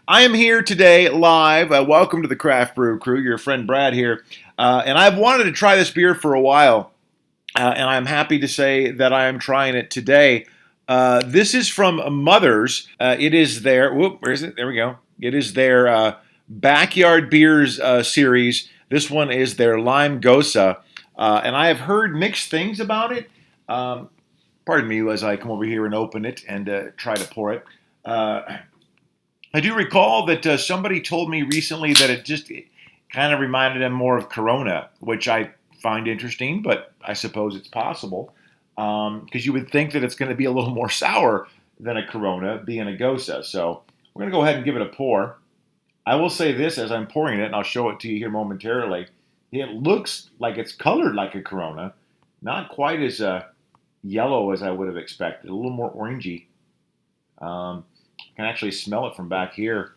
I am here today live. Welcome to the Craft Brew Crew. Your friend Brad here. And I've wanted to try this beer for a while, and I'm happy to say that I am trying it today. This is from Mother's. It is their, where is it? There we go. It is their Backyard Beers series. This one is their Lime Gose. And I have heard mixed things about it. Pardon me as I come over here and open it and try to pour it. I do recall that somebody told me recently that it kind of reminded them more of Corona, which I find interesting, but I suppose it's possible. Because you would think that it's going to be a little more sour than a Corona, being a Gose. So we're going to go ahead and give it a pour. I will say this as I'm pouring it, and I'll show it to you here momentarily. It looks like it's colored like a Corona, not quite as yellow as I would have expected, a little more orangey. Can actually smell it from back here.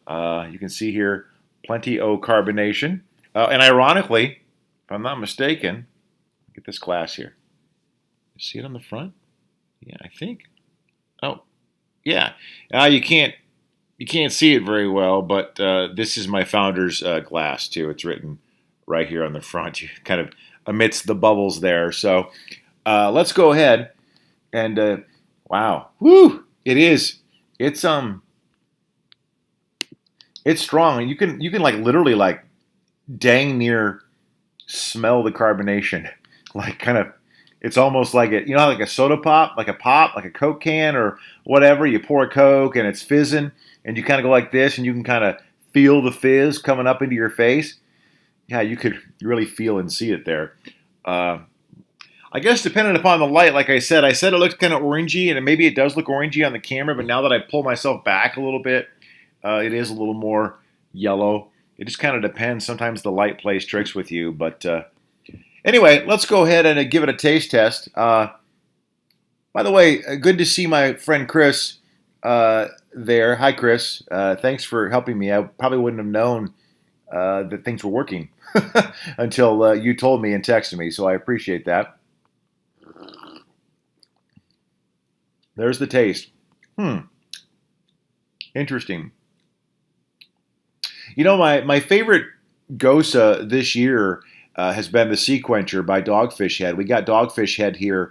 You can see here plenty of carbonation. And ironically, if I'm not mistaken, get this glass here. You see it on the front? Yeah, I think. Oh, yeah. You can't see it very well, but this is my founder's glass too. It's written right here on the front. You kind of amidst the bubbles there. So let's go ahead and wow, woo! It is. It's strong, and you can like literally like dang near smell the carbonation. Like kind of, it's almost like it. You know, like a soda pop, like a Coke can or whatever. You pour a Coke and it's fizzing, and you kind of go like this, and you can kind of feel the fizz coming up into your face. Yeah, you could really feel and see it there. I guess depending upon the light, like I said it looked kind of orangey, and maybe it does look orangey on the camera, but now that I pull myself back a little bit, it is a little more yellow. It just kind of depends. Sometimes the light plays tricks with you, but anyway, let's go ahead and give it a taste test. By the way, good to see my friend Chris there. Hi, Chris. Thanks for helping me. I probably wouldn't have known that things were working until you told me and texted me, so I appreciate that. There's the taste. Interesting. You know, my favorite Gose this year has been the Sequencher by Dogfish Head. We got Dogfish Head here,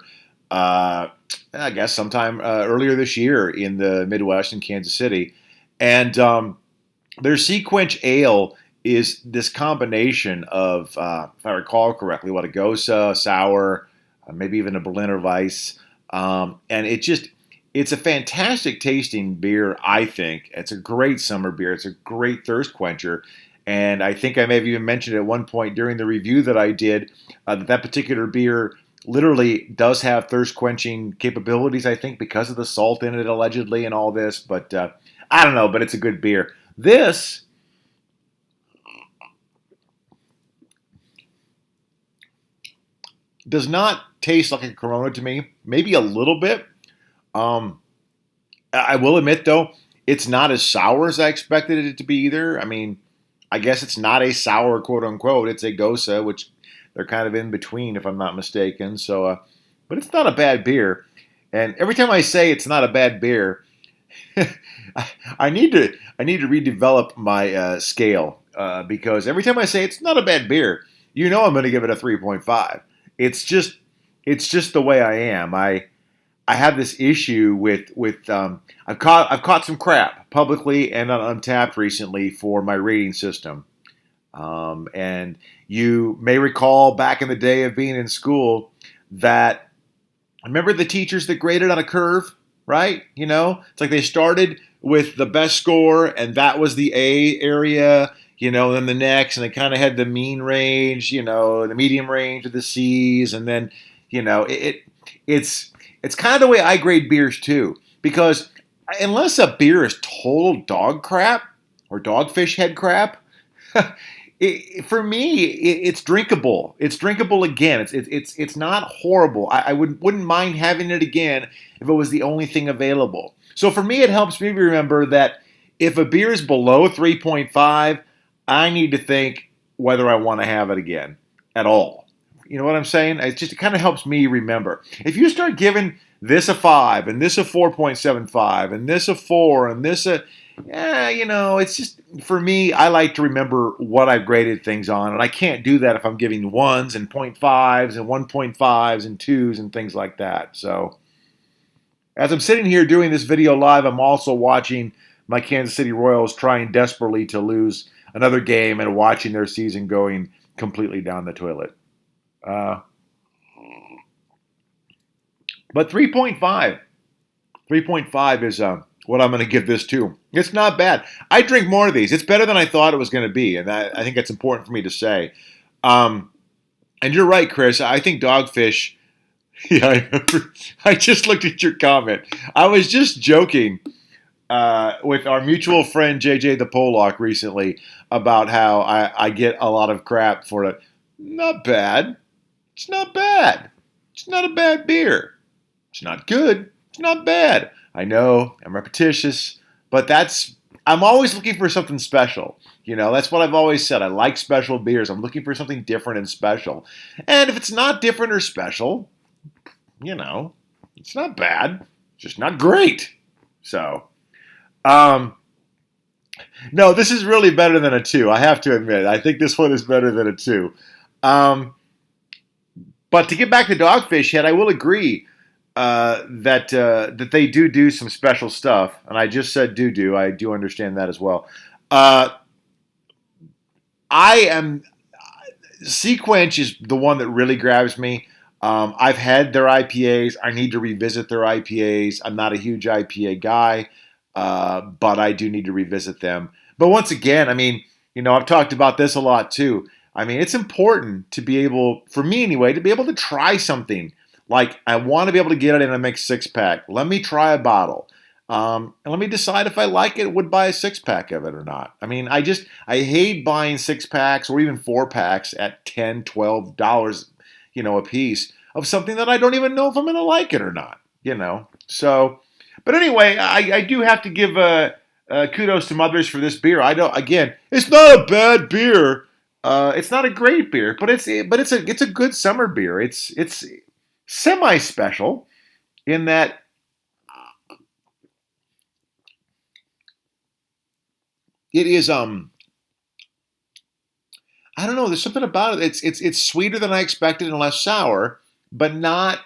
I guess, sometime earlier this year in the Midwest in Kansas City. And their Sequench Ale is this combination of, if I recall correctly, what a Gose, sour, maybe even a Berliner Weiss. And it's a fantastic tasting beer, I think. It's a great summer beer. It's a great thirst quencher. And I think I may have even mentioned at one point during the review that I did that particular beer literally does have thirst quenching capabilities, I think, because of the salt in it, allegedly, and all this. But I don't know, but it's a good beer. This does not taste like a Corona to me. Maybe a little bit. I will admit, though, it's not as sour as I expected it to be either. I mean, I guess it's not a sour, quote unquote. It's a Gose, which they're kind of in between, if I'm not mistaken. So, but it's not a bad beer. And every time I say it's not a bad beer, I need to redevelop my scale because every time I say it's not a bad beer, you know I'm going to give it a 3.5. It's just the way I am. I have this issue with I've caught some crap publicly and on Untapped recently for my rating system. And you may recall back in the day of being in school that remember the teachers that graded on a curve, right? You know, it's like they started with the best score and that was the A area, you know, then the next, and they kind of had the mean range, you know, the medium range of the C's, and then, you know, it's kind of the way I grade beers too, because unless a beer is total dog crap or dogfish head crap, for me it's drinkable. It's drinkable again. It's not horrible. I wouldn't mind having it again if it was the only thing available. So for me, it helps me remember that if a beer is below 3.5, I need to think whether I want to have it again at all. You know what I'm saying? It kind of helps me remember. If you start giving this a 5 and this a 4.75 and this a 4 and this a, yeah, it's just for me. I like to remember what I've graded things on, and I can't do that if I'm giving ones and 0.5s and 1.5s and twos and things like that. So, as I'm sitting here doing this video live, I'm also watching my Kansas City Royals trying desperately to lose another game and watching their season going completely down the toilet. Uh, but 3.5. 3.5 is what I'm going to give this to. It's not bad. I drink more of these. It's better than I thought it was going to be, and I think that's important for me to say. And you're right, Chris. I think Dogfish. Yeah, I remember. I just looked at your comment. I was just joking with our mutual friend JJ the Pollock recently about how I get a lot of crap for it. Not bad. It's not bad. It's not a bad beer. It's not good. It's not bad. I know I'm repetitious, but I'm always looking for something special. That's what I've always said. I like special beers. I'm looking for something different and special. And if it's not different or special, it's not bad. It's just not great. So, no, this is really better than a 2. I have to admit. I think this one is better than a 2. But to get back to Dogfish Head, I will agree that they do some special stuff. And I just said do. I do understand that as well. Sequench is the one that really grabs me. I've had their IPAs. I need to revisit their IPAs. I'm not a huge IPA guy, but I do need to revisit them. But once again, I've talked about this a lot too. It's important to be able, for me anyway, to be able to try something. Like, I want to be able to get it in a mixed 6-pack. Let me try a bottle. And let me decide if I like it, would buy a 6-pack of it or not. I hate buying 6-packs or even 4-packs at $10, $12, a piece of something that I don't even know if I'm going to like it or not, So, but anyway, I do have to give kudos to Mothers for this beer. It's not a bad beer. It's not a great beer, but it's a good summer beer. It's semi-special in that it is I don't know, there's something about it. It's sweeter than I expected and less sour, but not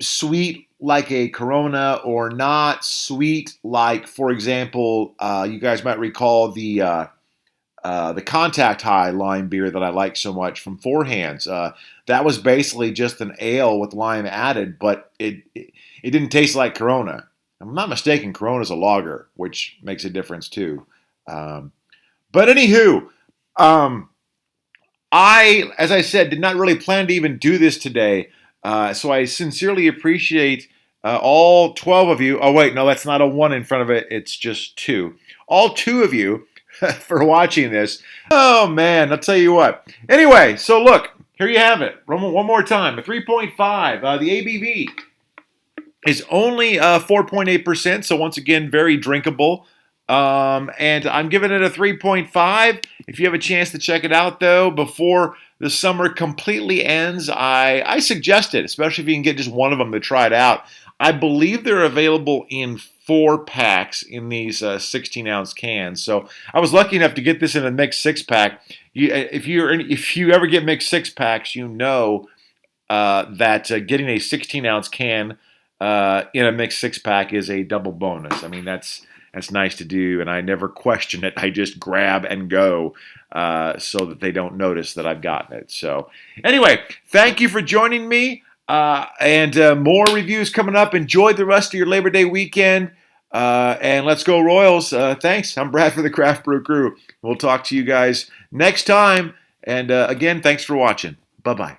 sweet like a Corona, or not sweet like, for example, you guys might recall the Contact High lime beer that I like so much from Four Hands. That was basically just an ale with lime added, but it didn't taste like Corona. If I'm not mistaken, Corona's a lager, which makes a difference too. But anywho, as I said, did not really plan to even do this today. So I sincerely appreciate all 12 of you. Oh, wait, no, that's not a 1 in front of it. It's just 2. All 2 of you for watching this. Oh, man, I'll tell you what. Anyway, so look, here you have it. One more time, a 3.5. The ABV is only 4.8%, so once again, very drinkable. And I'm giving it a 3.5. If you have a chance to check it out, though, before the summer completely ends, I suggest it, especially if you can get just one of them to try it out. I believe they're available in 4-packs in these 16-ounce cans. So I was lucky enough to get this in a mixed 6-pack. If you ever get mixed 6-packs, you know that getting a 16-ounce can in a mixed 6-pack is a double bonus. That's nice to do, and I never question it. I just grab and go so that they don't notice that I've gotten it. So anyway, thank you for joining me, and more reviews coming up. Enjoy the rest of your Labor Day weekend, and let's go Royals. Thanks. I'm Brad for the Craft Brew Crew. We'll talk to you guys next time, and again, thanks for watching. Bye-bye.